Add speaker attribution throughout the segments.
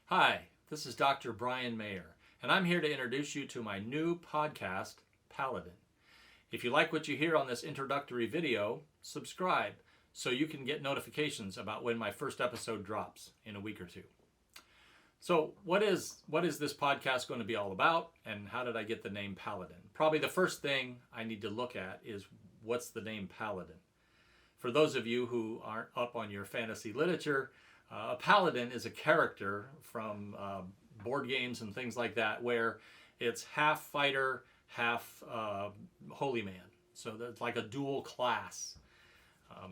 Speaker 1: Hi, this is Dr. Brian Mayer, and I'm here to introduce you to my new podcast, Paladin. If you like what you hear on this introductory video, subscribe so you can get notifications about when my first episode drops in a week or two. So what is this podcast going to be all about, and how did I get the name Paladin? Probably the first thing I need to look at is what's the name Paladin. For those of you who aren't up on your fantasy literature, a paladin is a character from board games and things like that where it's half fighter, half holy man. So that's like a dual class.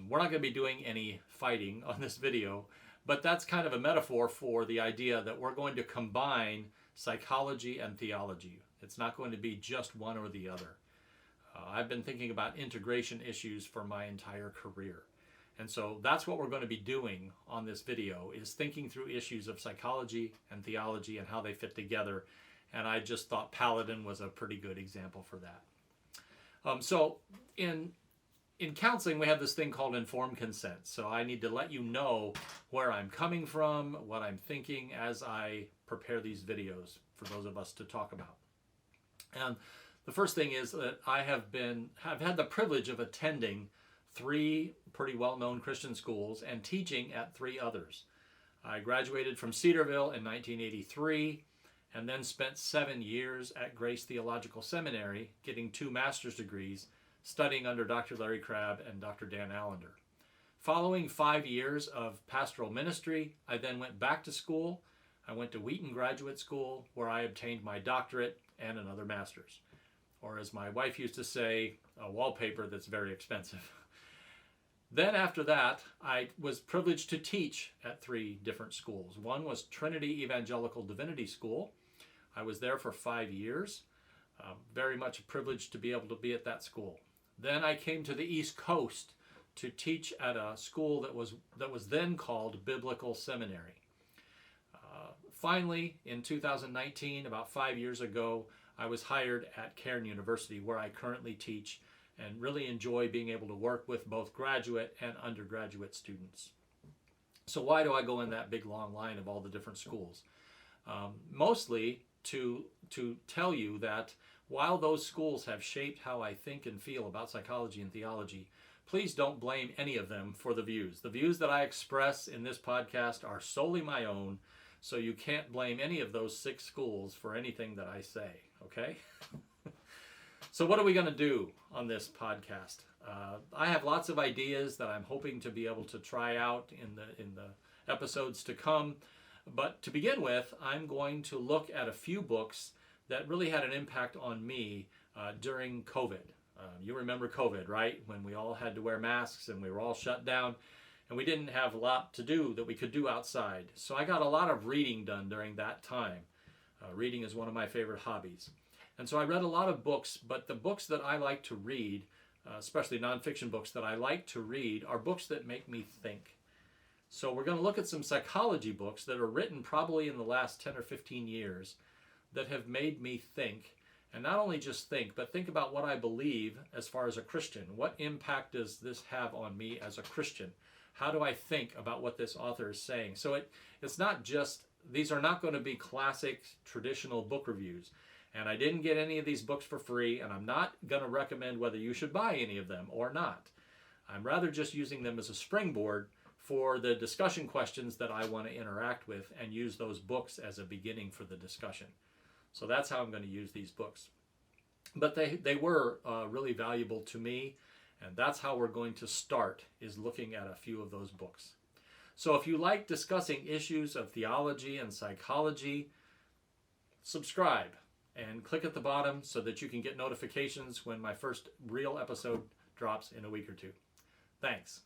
Speaker 1: We're not going to be doing any fighting on this video, but that's kind of a metaphor for the idea that we're going to combine psychology and theology. It's not going to be just one or the other. I've been thinking about integration issues for my entire career. And so that's what we're going to be doing on this video, is thinking through issues of psychology and theology and how they fit together. And I just thought Paladin was a pretty good example for that. So in counseling, we have this thing called informed consent. So I need to let you know where I'm coming from, what I'm thinking as I prepare these videos for those of us to talk about. And the first thing is that I have had the privilege of attending 3 pretty well-known Christian schools and teaching at 3 others. I graduated from Cedarville in 1983 and then spent 7 years at Grace Theological Seminary getting 2 master's degrees studying under Dr. Larry Crabb and Dr. Dan Allender. Following 5 years of pastoral ministry, I then went back to school. I went to Wheaton Graduate School where I obtained my doctorate and another master's. Or as my wife used to say, a wallpaper that's very expensive. Then after that, I was privileged to teach at 3 different schools. One was Trinity Evangelical Divinity School. I was there for 5 years. Very much a privilege to be able to be at that school. Then I came to the East Coast to teach at a school that was then called Biblical Seminary. Finally, in 2019, about 5 years ago, I was hired at Cairn University, where I currently teach and really enjoy being able to work with both graduate and undergraduate students. So why do I go in that big long line of all the different schools? Mostly to tell you that while those schools have shaped how I think and feel about psychology and theology, please don't blame any of them for the views. The views that I express in this podcast are solely my own, so you can't blame any of those 6 schools for anything that I say, okay? So what are we going to do on this podcast? I have lots of ideas that I'm hoping to be able to try out in the episodes to come. But to begin with, I'm going to look at a few books that really had an impact on me during COVID. You remember COVID, right? When we all had to wear masks and we were all shut down and we didn't have a lot to do that we could do outside. So I got a lot of reading done during that time. Reading is one of my favorite hobbies. And so I read a lot of books, but the books that I like to read, especially nonfiction books that I like to read, are books that make me think. So we're going to look at some psychology books that are written probably in the last 10 or 15 years that have made me think. And not only just think, but think about what I believe as far as a Christian. What impact does this have on me as a Christian? How do I think about what this author is saying? So it's not just, these are not going to be classic traditional book reviews. And I didn't get any of these books for free, and I'm not going to recommend whether you should buy any of them or not. I'm rather just using them as a springboard for the discussion questions that I want to interact with and use those books as a beginning for the discussion. So that's how I'm going to use these books. But they were really valuable to me, and that's how we're going to start, is looking at a few of those books. So if you like discussing issues of theology and psychology, subscribe. And click at the bottom so that you can get notifications when my first real episode drops in a week or two. Thanks.